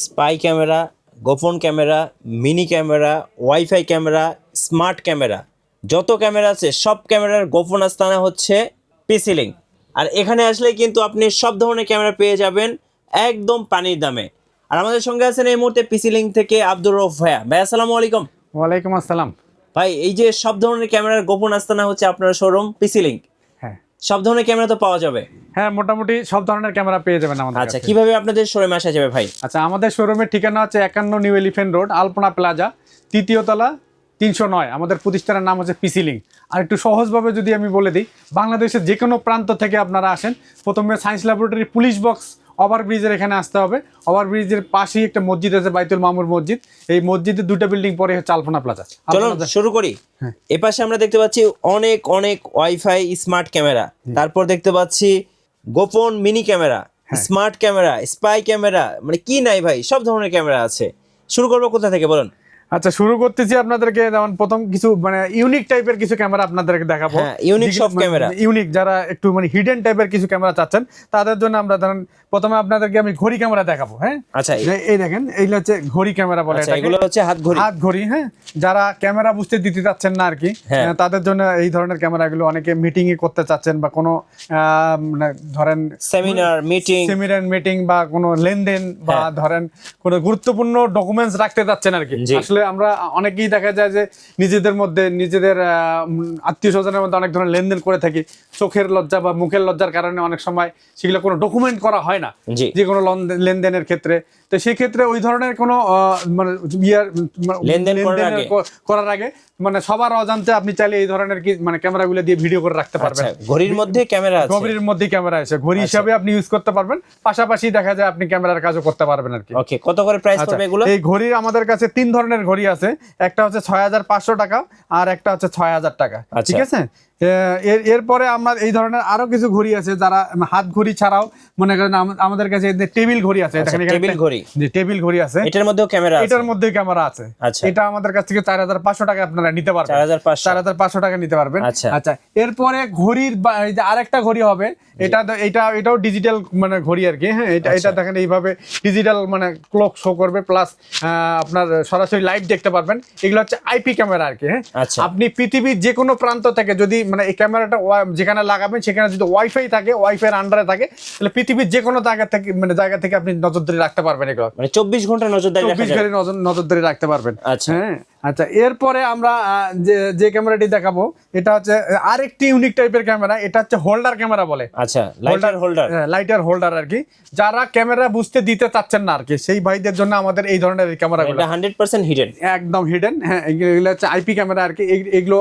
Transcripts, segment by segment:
Spy camera, গোপন camera, mini camera, wifi camera, smart camera, যত camera আছে সব ক্যামেরার গোপন স্থানে হচ্ছে পিসি লিঙ্ক। আর এখানে আসলে কিন্তু আপনি সব ধরনের ক্যামেরা পেয়ে যাবেন একদম পানির দামে। আর আমাদের সঙ্গে আছেন এই মুহূর্তে পিসি লিঙ্ক থেকে আব্দুর রউফ ভাইয়া। ভাই আসসালামু আলাইকুম। ওয়ালাইকুম আসসালাম। ভাই এই যে সব ধরনের ক্যামেরার গোপন আস্তানা হচ্ছে আপনার শোরুম পিসি লিঙ্ক, হ্যাঁ সব ধরনের ক্যামেরা তো পাওয়া যাবে? হ্যাঁ, মোটামুটি সব ধরনের ক্যামেরা পেয়ে যাবেন আমাদের আচ্ছা, কাছে। কিভাবে আপনাদের শোরুমে আসা যাবে ভাই? আচ্ছা, আমাদের শোরুমের ঠিকানা হচ্ছে 51 নিউ এলিফ্যান্ট রোড, আলপনা প্লাজা, তৃতীয় তলা, 309। আমাদের প্রতিষ্ঠানের নাম হচ্ছে পিসি লিঙ্ক। আর একটু সহজভাবে যদি আমি বলে দিই, বাংলাদেশের যে কোনো প্রান্ত থেকে আপনারা আসেন, প্রথমে সায়েন্স ল্যাবরেটরি পুলিশ বক্স ওভারব্রিজের এখানে আসতে হবে। ওভারব্রিজের পাশেই একটা মসজিদ আছে, বাইতুল মামুর মসজিদ। এই মসজিদের দুটো বিল্ডিং পরে হচ্ছে আলপনা প্লাজা। চলুন শুরু করি। এপাশে আমরা দেখতে পাচ্ছি অনেক অনেক ওয়াইফাই স্মার্ট ক্যামেরা, তারপর দেখতে পাচ্ছি গোপন mini camera, smart camera, spy camera, মানে কি নাই ভাই, সব ধরনের ক্যামেরা আছে। শুরু করবো কোথা থেকে বলুন? আচ্ছা, শুরু করতেছি আপনাদেরকে। যেমন প্রথম কিছু মানে ইউনিক টাইপের কিছু ক্যামেরা আপনাদেরকে দেখাবো। ইউনিক সব ক্যামেরা, ইউনিক যারা একটু মানে হিডেন টাইপের কিছু ক্যামেরা চাচ্ছেন তাদের জন্য আমরা ধরেন প্রথমে আপনাদেরকে আমি ঘড়ি ক্যামেরা দেখাবো। হ্যাঁ, আচ্ছা এই দেখেন, এইগুলো হচ্ছে ঘড়ি ক্যামেরা বলে। এগুলো হচ্ছে হাত ঘড়ি। হাত ঘড়ি, হ্যাঁ। যারা ক্যামেরা বুঝতে দিতে চাচ্ছেন না আর কি, তাদের জন্য এই ধরনের ক্যামেরাগুলো। অনেকে মিটিং করতে চাচ্ছেন বা কোনো মানে ধরেন সেমিনার মিটিং বা কোনো লেনদেন বা ধরেন কোনো গুরুত্বপূর্ণ ডকুমেন্টস রাখতে চাচ্ছেন আর কি। আসলে আমরা অনেকেই দেখা যায় যে নিজেদের মধ্যে নিজেদের আত্মীয় স্বজনের মধ্যে অনেক ধরনের লেনদেন করে থাকি। চোখের লজ্জা বা মুখের লজ্জার কারণে অনেক সময় সেগুলো কোনো ডকুমেন্ট করা হয় না যে কোনো লেনদেনের ক্ষেত্রে। তো সেই ক্ষেত্রে ওই ধরনের কোনো মানে লেনদেন করার আগে মানে সবার অজান্তে আপনি চাইলে এই ধরনের কি মানে ক্যামেরাগুলো দিয়ে ভিডিও করে রাখতে পারবেন। ঘড়ির মধ্যে ক্যামেরা আছে, ঘড়ির মধ্যে ক্যামেরা আছে, ঘড়ি হিসাবে আপনি ইউজ করতে পারবেন, পাশাপাশি দেখা যায় আপনি ক্যামেরার কাজও করতে পারবেন আর কি। ওকে, কত করে প্রাইস পড়বে এগুলো? এই ঘড়ির আমাদের কাছে 3 ধরনের ঘড়ি আছে। একটা হচ্ছে 6500 টাকা আর একটা হচ্ছে 6000 টাকা। ঠিক আছে। এরপরে আমরা এই ধরনের আরো কিছু ঘড়ি আছে যারা হাত ঘড়ি ছাড়াও মনে করেন আমাদের কাছে টেবিল ঘড়ি আছে। টেবিল ঘড়ি, যে টেবিল ঘড়ি আছে, এটার মধ্যেও ক্যামেরা আছে? এটার মধ্যে ক্যামেরা আছে। এটা আমাদের কাছ থেকে 4500 টাকা আপনারা নিতে পারবেন। 4500 টাকা নিতে পারবেন। আচ্ছা, এরপরে ঘড়ির আরেকটা ঘড়ি হবে, এটাও ডিজিটাল মানে ঘড়ি আর কি। হ্যাঁ, এটা দেখেন এইভাবে ডিজিটাল মানে ক্লক শো করবে, প্লাস আপনার সরাসরি লাইভ দেখতে পারবেন। এগুলো হচ্ছে আইপি ক্যামেরা আর কি। হ্যাঁ, আপনি পৃথিবীর যে কোনো প্রান্ত থেকে যদি মানে এই ক্যামেরাটা যেখানে লাগাবেন সেখানে যদি ওয়াইফাই থাকে, ওয়াইফাই এর আন্ডারে থাকে, তাহলে পৃথিবীর যে কোনো জায়গা থেকে আপনি নজরদারি রাখতে পারবেন। এগুলো মানে 24 ঘন্টা নজরদারি রাখতে পারবেন। আচ্ছা, হ্যাঁ। আচ্ছা, এরপরে আমরা যে ক্যামেরাটি দেখাবো এটা হচ্ছে আরেকটি ইউনিক টাইপের ক্যামেরা। এটা হচ্ছে হোল্ডার ক্যামেরা বলে। আচ্ছা, লাইটার হোল্ডার আর কি। যারা ক্যামেরা বুঝতে দিতে চাচ্ছেন না আর কি, সেই ভাইদের জন্য আমাদের এই ধরনের ক্যামেরাগুলো 100% হিডেন, একদম হিডেন। হ্যাঁ, এগুলো হচ্ছে আইপি ক্যামেরা আর কি। এগুলো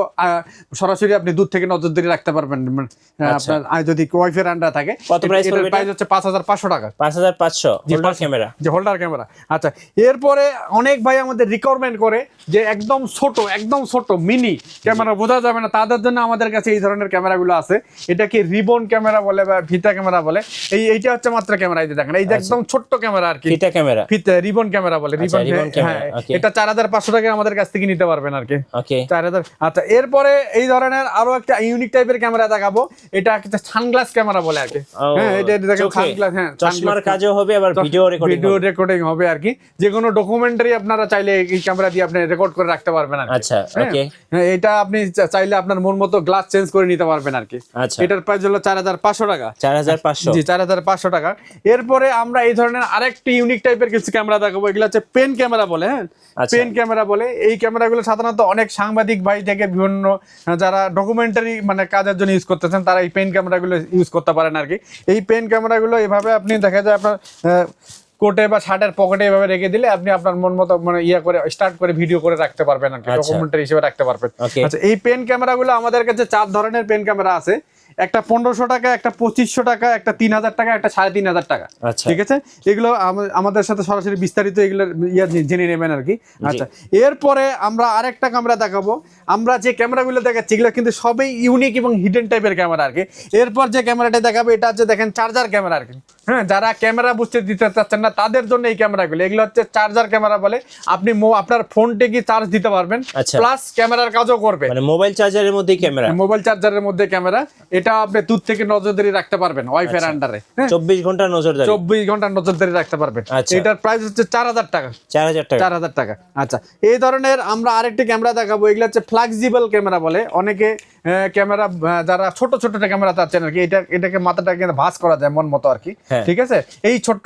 সরাসরি আপনি দূর থেকে নজরদারি রাখতে পারবেন আপনার যদি ওয়াইফাই আন্ডার থাকে। কত প্রাইস পড়বে? প্রাইস হচ্ছে 5500 টাকা। 5500 হোল্ডার ক্যামেরা, যে হোল্ডার ক্যামেরা। আচ্ছা, এরপরে অনেক ভাই আমাদের রিকোয়ারমেন্ট করে যে একদম ছোট মিনি ক্যামেরা বোঝা যাবে না, তাদের জন্য আমাদের কাছে এই ধরনের ক্যামেরাগুলো আছে। এটাকে রিবন ক্যামেরা বলে বা ফিতা ক্যামেরা বলে। এইটা হচ্ছে মাত্র ক্যামেরা। এই যে দেখেন, এই যে একদম ছোট্ট ক্যামেরা আর কি, ফিতা রিবন ক্যামেরা বলে। হ্যাঁ, এটা 4500 টাকা আমাদের কাছ থেকে নিতে পারবেন আর কি। 4000। আচ্ছা, এরপরে এই ধরনের আরো একটা ইউনিক টাইপের ক্যামেরা দেখাবো। এটা একটা সানগ্লাস ক্যামেরা বলে আর কি। হ্যাঁ, এটা দেখেন সানগ্লাস। হ্যাঁ, চশমার কাজও হবে, আবার ভিডিও রেকর্ডিং হবে আর কি। যে কোনো ডকুমেন্টারি আপনারা চাইলে এই ক্যামেরা দিয়ে আপনি রেকর্ড করে রাখতে পারবেন আর কি। আচ্ছা, ওকে। হ্যাঁ, এটা আপনি চাইলে আপনার মন মতো গ্লাস চেঞ্জ করে নিতে পারবেন আর কি। আচ্ছা, এটার প্রাইস হলো 4500 টাকা। 4500? জি, 4500 টাকা। এরপরে আমরা এই ধরনের আরেকটি ইউনিক টাইপের কিছু ক্যামেরা দেখাবো। এগুলো হচ্ছে পেন ক্যামেরা বলে। হ্যাঁ, পেন ক্যামেরা বলে। এই ক্যামেরাগুলো সাধারণত অনেক সাংবাদিক ভাই থেকে বিভিন্ন যারা ডকুমেন্টারি মানে কাজের জন্য ইউজ করতেছেন তারা এই পেন ক্যামেরাগুলো ইউজ করতে পারেন আর কি। এই পেন ক্যামেরাগুলো এভাবে আপনি দেখা যায় আপনার কোটে বা শার্টের পকেটে এভাবে রেখে দিলে আপনি আপনার মন মতো মানে করে স্টার্ট করে ভিডিও করে রাখতে পারবেন আর কি, ডকুমেন্টারি হিসেবে রাখতে পারবেন। আচ্ছা, এই পেন ক্যামেরাগুলো আমাদের কাছে 4 ধরনের পেন ক্যামেরা আছে। একটা 1500 টাকা, একটা 2500 টাকা, একটা 3000 টাকা, একটা 3500 টাকা। ঠিক আছে, এগুলো আমাদের সাথে সরাসরি বিস্তারিত এগুলো জেনে নেবেন আর কি। আচ্ছা, এরপরে আমরা আরেকটা ক্যামেরা দেখাবো। আমরা যে ক্যামেরাগুলো দেখাচ্ছি এগুলো কিন্তু সবই ইউনিক এবং হিডেন টাইপের ক্যামেরা আর কি। এরপর যে ক্যামেরাটা দেখাবো এটা হচ্ছে দেখেন চার্জার ক্যামেরা আর কি। হ্যাঁ, যারা ক্যামেরা বুঝতে দিতে চাচ্ছেন না তাদের জন্য এই ক্যামেরাগুলো। এগুলো হচ্ছে চার্জার ক্যামেরা বলে। আপনি আপনার ফোনটা কি চার্জ দিতে পারবেন, প্লাস ক্যামেরার কাজও করবে। মানে মোবাইল চার্জারের মধ্যে ক্যামেরা, মোবাইল চার্জারের মধ্যে ক্যামেরা। এটা আপনি দূর থেকে নজরদারি রাখতে পারবেন ওয়াইফাই আন্ডারে। 24 ঘন্টা নজরদারি। 24 ঘন্টা নজরদারি রাখতে পারবেন। আচ্ছা। এটার প্রাইস হচ্ছে 4000 টাকা। 4000 টাকা। আচ্ছা, এই ধরনের আমরা আরেকটি ক্যামেরা দেখাবো, এগুলো হচ্ছে ফ্লেক্সিবল ক্যামেরা বলে অনেকে। ক্যামেরা যারা ছোট ছোট ক্যামেরা চাচ্ছেন আর কি, এটাকে মাথাটা কিন্তু ভাঁজ করা যায় মন মতো আর কি। ঠিক আছে, এই ছোট্ট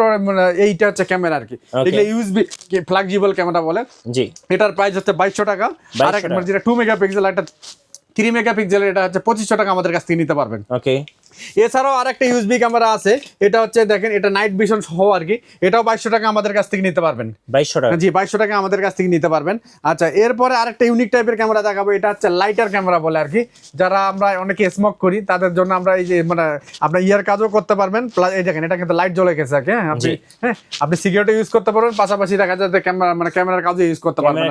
এইটা হচ্ছে ক্যামেরা আর কি, এগুলো ইউএসবি ফ্লেক্সিবল ক্যামেরা বলে। জি, এটার প্রাইস হচ্ছে 2200 টাকা। আর যেটা 2 মেগাপিক্সেল, একটা 3 মেগাপিক্সেল, এটা হচ্ছে 2500 টাকা আমাদের কাছ থেকে নিতে পারবেন। ওকে। এছাড়াও আরেকটা ইউএসবি ক্যামেরা আছে, এটা হচ্ছে দেখেন, এটা নাইট ভিশন সহ আর কি, এটাও 2200 টাকা আমাদের কাছ থেকে নিতে পারবেন। 2200 টাকা? জি, 2200 টাকা আমাদের কাছ থেকে নিতে পারবেন। আচ্ছা, এরপরে আরেকটা ইউনিক টাইপের ক্যামেরা দেখাবো, এটা হচ্ছে লাইটার ক্যামেরা বলে আর কি। যারা আমরা অনেকে স্মোক করি তাদের জন্য আমরা এই যে মানে আপনার ইয়ার কাজও করতে পারবেন, প্লাস এই দেখেন এটা কিন্তু লাইট জ্বলে গেছে আর কি। আপনি সিগারেটও ইউজ করতে পারবেন, পাশাপাশি দেখা যাচ্ছে ক্যামেরা মানে ক্যামেরার কাজে ইউজ করতে পারবেন।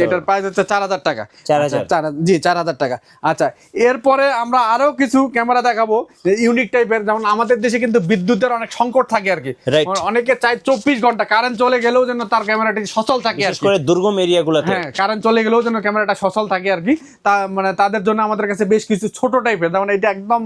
এটার প্রাইস হচ্ছে 4000 টাকা। 4000 টাকা। আচ্ছা, এরপরে আমরা আরো কিছু ক্যামেরা দেখাবো ইউনিক টাইপের, যেমন আমাদের দেশে কিন্তু বিদ্যুতের অনেক সংকট থাকে আর কি। অনেকে চায় 24 ঘন্টা কারেন্ট চলে গেলেও যেন তার ক্যামেরাটি সচল থাকে আর কি, করে দুর্গম এরিয়াগুলোতে। হ্যাঁ, কারেন্ট চলে গেলেও যেন ক্যামেরাটা সচল থাকে আর কি। তা মানে তাদের জন্য আমাদের কাছে বেশ কিছু ছোট টাইপের, যেমন এটা একদম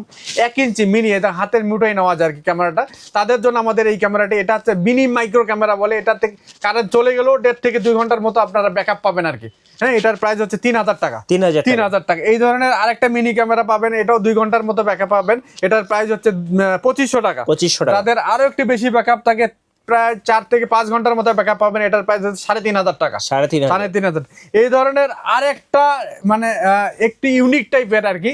1 ইঞ্চি মিনি, এটা হাতের মুঠোয় নেওয়া যায় আর কি ক্যামেরাটা। তাদের জন্য আমাদের এই ক্যামেরাটি, এটা হচ্ছে মিনি মাইক্রো ক্যামেরা বলে। এটাতে কারেন্ট চলে গেলেও 1.5 থেকে 2 ঘন্টার মতো আপনারা ব্যাকআপ পাবেন আর কি। হ্যাঁ, এটার প্রাইস হচ্ছে 3000 টাকা। 3000 টাকা। এই ধরনের আরেকটা মিনি ক্যামেরা পাবেন, এটাও 2 ঘন্টার মতো ব্যাকআপ পাবেন। এটার প্রাইস হচ্ছে 2500 টাকা। তাদের আরো একটু বেশি ব্যাকআপ থাকে, প্রায় 4 থেকে 5 ঘন্টার মতো ব্যাকআপ পাবেন। এটার প্রাইস হচ্ছে 3500 টাকা। 3500। এই ধরনের আরেকটা মানে একটি ইউনিক টাইপের আর কি,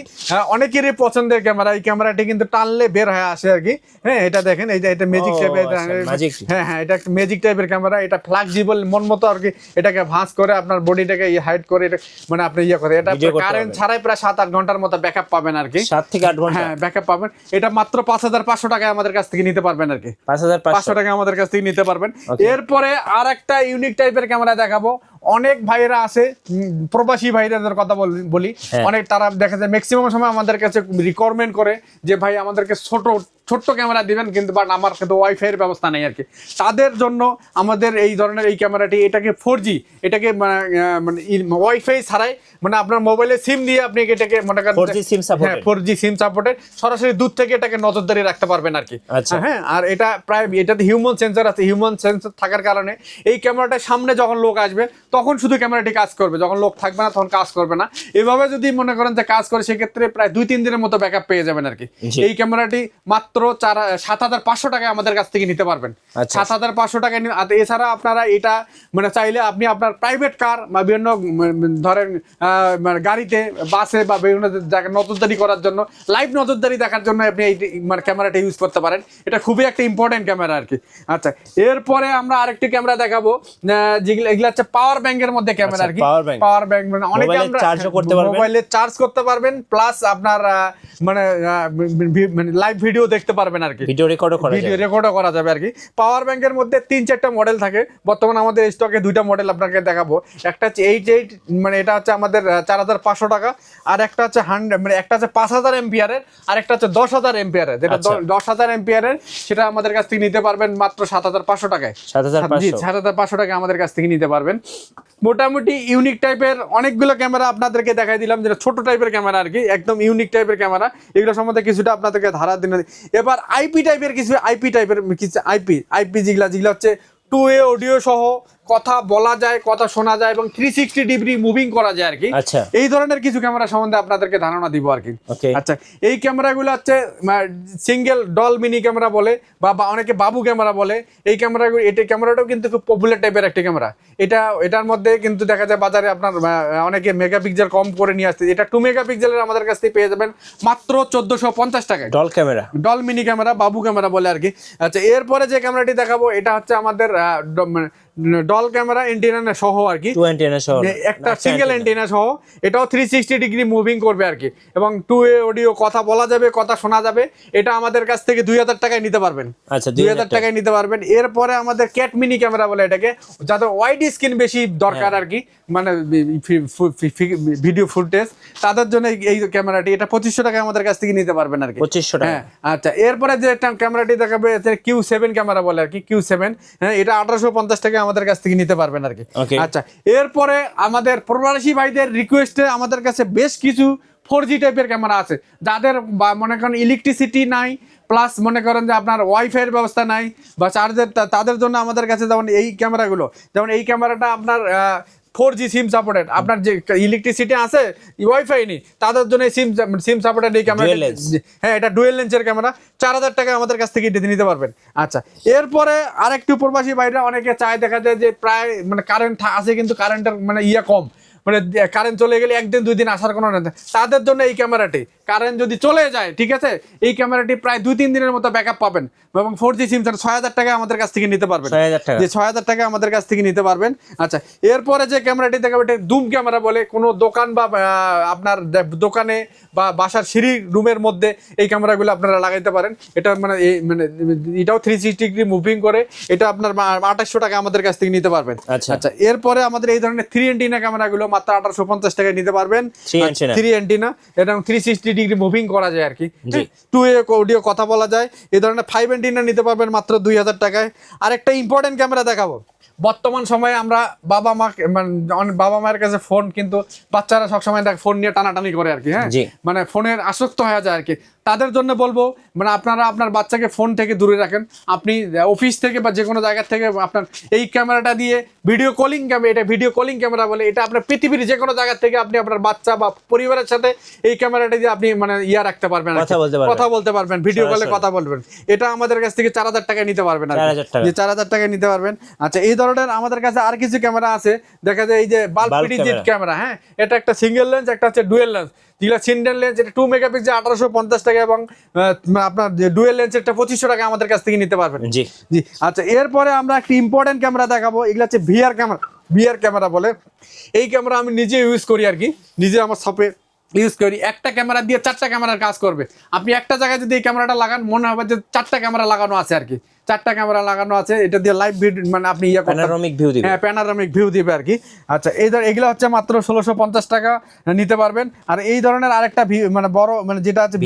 অনেকেরই পছন্দের ক্যামেরা। এই ক্যামেরাটি কিন্তু টানলে বের হয়ে আসে আর কি। হ্যাঁ, এটা দেখেন, এটা ম্যাজিক টাইপের। হ্যাঁ, এটা একটা ম্যাজিক টাইপের ক্যামেরা। এটা ফ্লেক্সিবল মন মতো আর কি, এটাকে ভাঁজ করে আপনার বডিটাকে হাইড করে এটা মানে আপনি ইয়ে করে, এটা কারেন্ট ছাড়াই প্রায় 7-8 ঘন্টার মতো ব্যাকআপ পাবেন আর কি। 7 থেকে 8 ঘন্টা, হ্যাঁ, ব্যাকআপ পাবেন। এটা মাত্র 5500 টাকায় আমাদের কাছ থেকে নিতে পারবেন আর কি। 5500 টাকা আমাদের কাছ থেকে নিতে পারবেন। এরপরে আর একটা ইউনিক টাইপের ক্যামেরা দেখাবো। অনেক ভাইয়েরা আছে, প্রবাসী ভাইদের কথা বলি, অনেক তারা দেখা যায় ম্যাক্সিমাম সময় আমাদের কাছে রিকোয়ারমেন্ট করে যে ভাই আমাদেরকে ছোট্ট ক্যামেরা দিবেন, কিন্তু বাট আমার কিন্তু ওয়াইফাই এর ব্যবস্থা নেই আর কি। তাদের জন্য আমাদের এই ধরনের এই ক্যামেরাটি, এটাকে 4G, এটাকে মানে ওয়াইফাই ছাড়াই মানে আপনার মোবাইলে সিম দিয়ে আপনি এটাকে মনে করেন 4G সিম সাপোর্টেড সরাসরি দূর থেকে এটাকে নজরদারি রাখতে পারবেন আর কি। হ্যাঁ, আর এটা প্রায় এটাতে হিউম্যান সেন্সর আছে। হিউম্যান সেন্সর থাকার কারণে এই ক্যামেরাটার সামনে যখন লোক আসবে তখন শুধু ক্যামেরাটি কাজ করবে, যখন লোক থাকবে না তখন কাজ করবে না। এভাবে যদি মনে করেন যে কাজ করে, সেক্ষেত্রে প্রায় 2-3 দিনের মতো ব্যাকআপ পেয়ে যাবেন আর কি। এই ক্যামেরাটি মাত্র 7500 টাকায় আমাদের কাছ থেকে নিতে পারবেন। 7500 টাকায়। এছাড়া আপনারা এটা মানে চাইলে আপনি আপনার প্রাইভেট কার বা বিভিন্ন ধরেন গাড়িতে, বাসে বা বিভিন্ন জায়গায় নজরদারি করার জন্য, লাইভ নজরদারি দেখার জন্য আপনি এই মানে ক্যামেরাটা ইউজ করতে পারেন। এটা খুবই একটা ইম্পর্টেন্ট ক্যামেরা আর কি। আচ্ছা, এরপরে আমরা আরেকটি ক্যামেরা দেখাবো, যেগুলো এগুলো হচ্ছে পাওয়ার ব্যাংকের মধ্যে ক্যামেরা আর কি। পাওয়ার ব্যাংক মানে অনেকে আমরা মোবাইলে চার্জ করতে পারবেন, প্লাস আপনার মানে লাইভ ভিডিও দেখতে পারবেন আর কি। ভিডিও রেকর্ডও করা যাবে আর কি। পাওয়ার ব্যাংকের মধ্যে 3-4টা মডেল থাকে। বর্তমানে আমাদের স্টকে 2টা মডেল আপনাকে দেখাবো। একটা হচ্ছে 88, মানে এটা হচ্ছে আমাদের 4500 টাকা। আর একটা হচ্ছে 100, মানে একটা হচ্ছে 5000 এম্পিয়ারের, আর একটা হচ্ছে 10000 এম্পিয়ারের। যেটা 10000 এম্পিয়ারের, সেটা আমাদের কাছ থেকে নিতে পারবেন মাত্র 7500 টাকায়। 7500 টাকা আমাদের কাছ থেকে নিতে পারবেন। মোটামুটি ইউনিক টাইপের অনেকগুলো ক্যামেরা আপনাদেরকে দেখাই দিলাম, যেটা ছোট টাইপের ক্যামেরা আর কি, একদম ইউনিক টাইপের ক্যামেরা। এগুলো সম্বন্ধে কিছুটা আপনাদেরকে ধারা দিন। এবার আইপি টাইপের কিছু আইপি যেগুলো হচ্ছে 2A অডিও সহ কথা বলা যায়, কথা শোনা যায় এবং 360 ডিগ্রি মুভিং করা যায় আর কি। এই ধরনের কিছু ক্যামেরা সম্বন্ধে আপনাদেরকে ধারণা দিব আর কি। আচ্ছা, এই ক্যামেরাগুলো হচ্ছে সিঙ্গেল ডল মিনি ক্যামেরা বলে বা অনেকে বাবু ক্যামেরা বলে। এই ক্যামেরাগুলো, এটা ক্যামেরাটাও কিন্তু খুব পপুলার টাইপের একটা ক্যামেরা। এটার মধ্যে কিন্তু দেখা যায় বাজারে আপনার অনেকে মেগাপিক্সেল কম করে নিয়ে আসছে। এটা 2 মেগাপিক্সেলের আমাদের কাছ থেকে পেয়ে যাবেন মাত্র 1450 টাকায়। ডল মিনি ক্যামেরা, বাবু ক্যামেরা বলে আর কি। আচ্ছা, এরপরে যে ক্যামেরাটি দেখাবো, এটা হচ্ছে আমাদের ডল ক্যামেরা এন্টিনা সহ আর কি, একটা সিঙ্গেল এন্টিনা সহ। এটাও 360 ডিগ্রি মুভিং করবে আর কি, এবং 2A অডিও, কথা বলা যাবে, কথা শোনা যাবে। এটা আমাদের কাছ থেকে 2000 টাকায় নিতে পারবেন। 2000 টাকায় নিতে পারবেন। এরপরে আমাদের ক্যাট মিনি ক্যামেরা বলে এটাকে, যাদের ওয়াইড স্ক্রিন বেশি দরকার আর কি, মানে ভিডিও ফুটেজ, তাদের জন্য এই ক্যামেরাটি। এটা 2500 টাকায় আমাদের কাছ থেকে নিতে পারবেন আর কি। 2500 টাকা। হ্যাঁ, আচ্ছা, এরপরে যে ক্যামেরাটি দেখাবে Q7 ক্যামেরা বলে আর কি, Q7। হ্যাঁ, এটা 1850 টাকা আমাদের কাছ থেকে নিতে পারবেন আর কি। আচ্ছা, এরপরে আমাদের প্রবাসী ভাইদের রিকোয়েস্টে আমাদের কাছে বেশ কিছু 4G টাইপের ক্যামেরা আছে, যাদের মনে করেন ইলেকট্রিসিটি নাই, প্লাস মনে করেন যে আপনার ওয়াইফাইয়ের ব্যবস্থা নাই বা চার্জের, তাদের জন্য আমাদের কাছে যেমন এই ক্যামেরাগুলো, যেমন এই ক্যামেরাটা আপনার 4G সিম সাপোর্টেড, আপনার যে ইলেকট্রিসিটি আছে ওয়াইফাই নেই, তাদের জন্য সিম সাপোর্টেড এই ক্যামেরা। হ্যাঁ, এটা ডুয়েল লেন্সের ক্যামেরা, 4000 টাকা আমাদের কাছ থেকে নিতে পারবেন। আচ্ছা, এরপরে আরেকটু প্রবাসী ভাইরা অনেকে চায়, দেখা যায় যে প্রায় মানে কারেন্ট আছে কিন্তু কারেন্টের মানে কম, মানে কারেন্ট চলে গেলে 1 দিন 2 দিন আসার কোনো না, তাদের জন্য এই ক্যামেরাটি, কারেন্ট যদি চলে যায় ঠিক আছে, এই ক্যামেরাটি প্রায় 2-3 দিনের মতো ব্যাকআপ পাবেন এবং 4G সিম 6000 টাকা আমাদের কাছ থেকে নিতে পারবেন, 6000 টাকা আমাদের কাছ থেকে নিতে পারবেন। আচ্ছা, এরপরে যে ক্যামেরাটি দেখাবো এটা জুম ক্যামেরা বলে, কোনো দোকান বা আপনার দোকানে বা বাসার সিঁড়ি রুমের মধ্যে এই ক্যামেরাগুলো আপনারা লাগাইতে পারেন। এটা মানে এটাও 360 ডিগ্রি মুভিং করে, এটা আপনার 2800 টাকা আমাদের কাছ থেকে নিতে পারবেন। আচ্ছা, এরপরে আমাদের এই ধরনের 3 অ্যান্টিনা ক্যামেরাগুলো মাত্র 1850 টাকায় নিতে পারবেন। 3 অ্যান্টিনা, এটা 360 ডিগ্রি মুভিং করা যায় আর কি, 2 অডিও কথা বলা যায়। এই ধরনের 5 অ্যান্টিনা নিতে পারবেন মাত্র 2000 টাকায়। আরেকটা ইম্পর্টেন্ট ক্যামেরা দেখাবো, বর্তমান সময়ে আমরা বাবা মায়ের কাছে ফোন, কিন্তু বাচ্চারা সবসময় ফোন নিয়ে টানাটানি করে আর কি, হ্যাঁ মানে ফোনের আসক্ত হয়ে যায় আর কি। তাদের জন্য বলবো মানে আপনারা আপনার বাচ্চাকে ফোন থেকে দূরে রাখেন, আপনি অফিস থেকে বা যে কোনো জায়গা থেকে আপনার এই ক্যামেরাটা দিয়ে ভিডিও কলিং ক্যামেরা, এটা ভিডিও কলিং ক্যামেরা বলে, এটা আপনার পৃথিবীর যে কোনো জায়গা থেকে আপনি আপনার বাচ্চা বা পরিবারের সাথে এই ক্যামেরাটা দিয়ে আপনি মানে রাখতে পারবেন, কথা বলতে পারবেন, ভিডিও কলে কথা বলবেন। এটা আমাদের কাছ থেকে 4000 টাকায় নিতে পারবেন, 4000 টাকায় নিতে পারবেন। আচ্ছা, এই ধরনের আমাদের কাছে আর কিছু ক্যামেরা আছে, দেখা যায় এই যে বাল্ব পিডিজেট ক্যামেরা, হ্যাঁ এটা একটা সিঙ্গেল লেন্স, একটা হচ্ছে ডুয়েল লেন্স। যেগুলো সিঙ্গেল লেন্স এটা 2 মেগাপিক্সেল 1850 টাকা, এবং আপনার ডুয়েল লেন্স এটা 2500 টাকা আমাদের কাছ থেকে নিতে পারবেন। জি। আচ্ছা, এরপরে আমরা একটা ইম্পর্টেন্ট ক্যামেরা দেখাবো, এগুলো হচ্ছে ভিআর ক্যামেরা বলে। এই ক্যামেরা আমি নিজে ইউজ করি আর কি, নিজে আমার শপে ইউজ করি। একটা ক্যামেরা দিয়ে 4টা ক্যামেরার কাজ করবে। আপনি একটা জায়গায় যদি এই ক্যামেরাটা লাগান, মনে হবে যে 4টা ক্যামেরা লাগানো আছে আর কি, 4টা ক্যামেরা লাগানো আছে। এটা দিয়ে লাইভ ভিডিও মানে আপনি প্যানোরামিক ভিউ দিবে, হ্যাঁ প্যানোরামিক ভিউ দিবে আর কি। আচ্ছা, এগুলো হচ্ছে মাত্র 1650 টাকা নিতে পারবেন। আর এই ধরনের আরেকটা মানে বড়, মানে যেটা আছে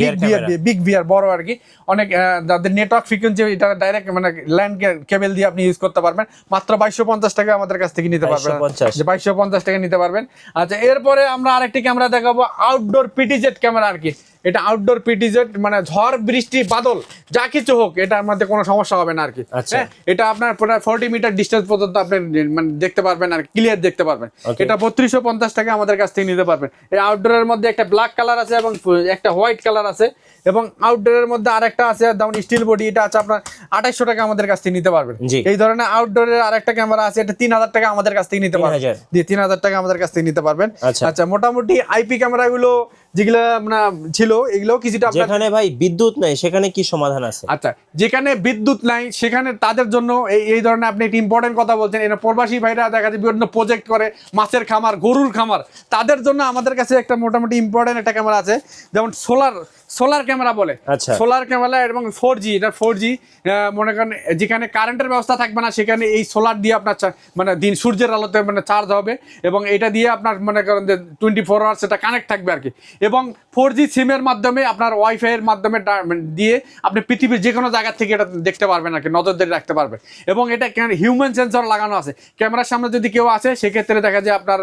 বিগ ভিআর বড় আর কি, অনেক যাদের নেটওয়ার্ক ফ্রিকোয়েন্সি এটা ডাইরেক্ট মানে ল্যান্ড কেবল দিয়ে আপনি ইউজ করতে পারবেন, মাত্র 2250 টাকা আমাদের কাছ থেকে নিতে পারবেন, 2250 টাকা নিতে পারবেন। আচ্ছা, এরপরে আমরা আরেকটি ক্যামেরা দেখাবো, আউটডোর পিটিজেড ক্যামেরা আর কি। এটা আউটডোর পিটিজেড, মানে ঝড় বৃষ্টি বাদল যা কিছু হোক এটার মধ্যে কোনো সমস্যা হবে না আর কি। হ্যাঁ, এটা আপনার প্রায় 40 মিটার ডিস্টেন্স পর্যন্ত আপনি মানে দেখতে পারবেন আর ক্লিয়ার দেখতে পারবেন। এটা 3250 টাকা আমাদের কাছ থেকে নিতে পারবেন। এই আউটডোরের মধ্যে একটা ব্ল্যাক কালার আছে এবং একটা হোয়াইট কালার আছে, এবং আউটডোরের মধ্যে আরেকটা আছে যেমন স্টিল বডি, এটা আছে আপনার 2800 টাকা আমাদের কাছ থেকে নিতে পারবেন। এই ধরনের আউটডোরের আরেকটা ক্যামেরা আছে, এটা 3000 টাকা আমাদের কাছ থেকে নিতে পারবেন, 3000 টাকা আমাদের কাছ থেকে নিতে পারবেন। আচ্ছা, মোটামুটি আইপি ক্যামেরাগুলো যেগুলো মানে ছিল, এগুলো কিছুটা যেখানে ভাই বিদ্যুৎ নাই সেখানে কি সমাধান আছে? আচ্ছা, যেখানে বিদ্যুৎ নাই সেখানে তাদের জন্য এই ধরনের আপনি একটি ইম্পর্টেন্ট কথা বলছেন, এরা প্রবাসী ভাইরা দেখা যায় বিভিন্ন প্রজেক্ট করে, মাছের খামার, গরুর খামার, তাদের জন্য আমাদের কাছে একটা মোটামুটি ইম্পর্টেন্ট একটা ক্যামেরা আছে, যেমন সোলার ক্যামেরা বলে। সোলার ক্যামেরা এবং 4G, এটা 4G মনে করেন যেখানে কারেন্টের ব্যবস্থা থাকবে না সেখানে এই সোলার দিয়ে আপনার মানে সূর্যের আলোতে মানে চার্জ হবে, এবং এটা দিয়ে আপনার মনে করেন যে 24 আওয়ার্স এটা কানেক্ট থাকবে আর কি। এবং 4G সিমের মাধ্যমে আপনার ওয়াইফাই এর মাধ্যমে দিয়ে আপনি পৃথিবীর যে কোনো জায়গা থেকে এটা দেখতে পারবেন আর কি, নজরদারি রাখতে পারবেন। এবং এটা হিউম্যান সেন্সর লাগানো আছে, ক্যামেরার সামনে যদি কেউ আসে সেক্ষেত্রে দেখা যায় আপনার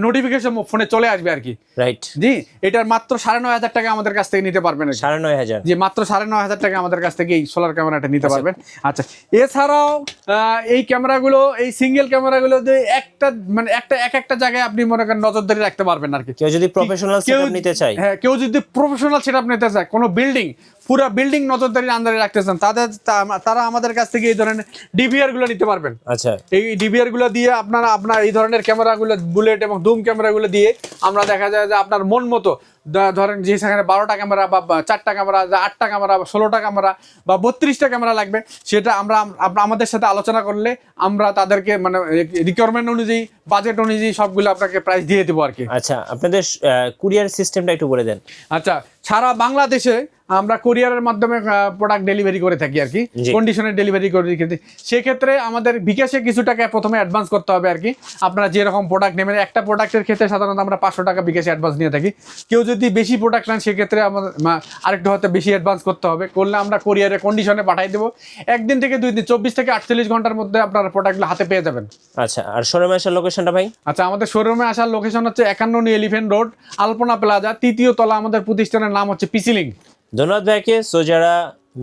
নোটিফিকেশন ফোনে চলে আসবে আর কি। রাইট, জি। এটার মাত্র 9500 টাকা আমাদের কাছ থেকে নিতে পারবেন। 9500? জি, মাত্র 9500 টাকা আমাদের কাছ থেকে এই সোলার ক্যামেরাটা নিতে পারবেন। আচ্ছা, এছাড়াও এই ক্যামেরাগুলো, এই সিঙ্গেল ক্যামেরাগুলো একটা মানে একটা জায়গায় আপনি মনে করেন নজরদারি রাখতে পারবেন আর কি। কেউ যদি প্রফেশনাল সেটআপ নিতে চায়, হ্যাঁ কেউ যদি প্রফেশনাল সেটআপ নিতে চায়, কোনো পুরো বিল্ডিং নজরদারির আন্ডারে রাখতে চান, তারা আমাদের কাছ থেকে এই ধরনের ডিভিআর গুলো নিতে পারবেন। আচ্ছা, এই ডিভিআর গুলো দিয়ে আপনার এই ধরনের ক্যামেরাগুলো, বুলেট এবং জুম ক্যামেরাগুলো দিয়ে আমরা দেখা যায় যে আপনার মন মতো ধরেন যে সেখানে 12টা ক্যামেরা বা 4টা ক্যামেরা, 8টা ক্যামেরা বা 16টা ক্যামেরা বা 32টা ক্যামেরা লাগবে, সেটা আমরা আমাদের সাথে আলোচনা করলে আমরা তাদেরকে মানে রিকোয়ারমেন্ট অনুযায়ী, বাজেট অনুযায়ী সবগুলো আপনাকে প্রাইস দিয়ে দেবো আর কি। আচ্ছা, আপনাদের কুরিয়ার সিস্টেমটা একটু বলে দেন। আচ্ছা, সারা বাংলাদেশে আমরা কুরিয়ারের মাধ্যমে প্রোডাক্ট ডেলিভারি করে থাকি আর কি, জি। কন্ডিশনে ডেলিভারি করে থাকি। সেক্ষেত্রে আমাদের বিকাশে কিছু টাকা প্রথমে অ্যাডভান্স করতে হবে আর কি। আপনারা যেরকম প্রোডাক্ট নেবেন, একটা প্রোডাক্টের ক্ষেত্রে সাধারণত আমরা 500 টাকা বিকাশে অ্যাডভান্স নিয়ে থাকি। কেউ যদি বেশি প্রোডাক্ট নেন সেক্ষেত্রে আমাদের আরেকটু হয়তো বেশি অ্যাডভান্স করতে হবে, করলে আমরা কুরিয়ারে কন্ডিশনে পাঠিয়ে দেবো। 1 দিন থেকে 2 দিন, 24 থেকে 48 ঘন্টার মধ্যে আপনারা প্রোডাক্টগুলো হাতে পেয়ে যাবেন। আচ্ছা, আর শোরুমে আসার লোকেশনটা ভাই? আচ্ছা, আমাদের শোরুমে আসার লোকেশন হচ্ছে 51 এলিফ্যান্ট রোড, আলপনা প্লাজা, 3য় তলা। আমাদের প্রতিষ্ঠানের নাম হচ্ছে পিসি লিংক। ধন্যবাদ ভাইকে। সো যারা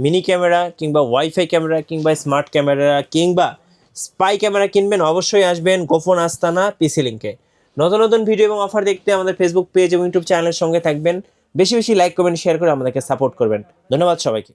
মিনি ক্যামেরা কিংবা ওয়াইফাই ক্যামেরা কিংবা স্মার্ট ক্যামেরা কিংবা স্পাই ক্যামেরা কিনবেন, অবশ্যই আসবেন গোপন আস্তানা পিসি লিংকে। নতুন নতুন ভিডিও এবং অফার দেখতে আমাদের ফেসবুক পেজ এবং ইউটিউব চ্যানেলের সঙ্গে থাকবেন। বেশি বেশি লাইক, কমেন্ট, শেয়ার করে আমাদেরকে সাপোর্ট করবেন। ধন্যবাদ সবাইকে।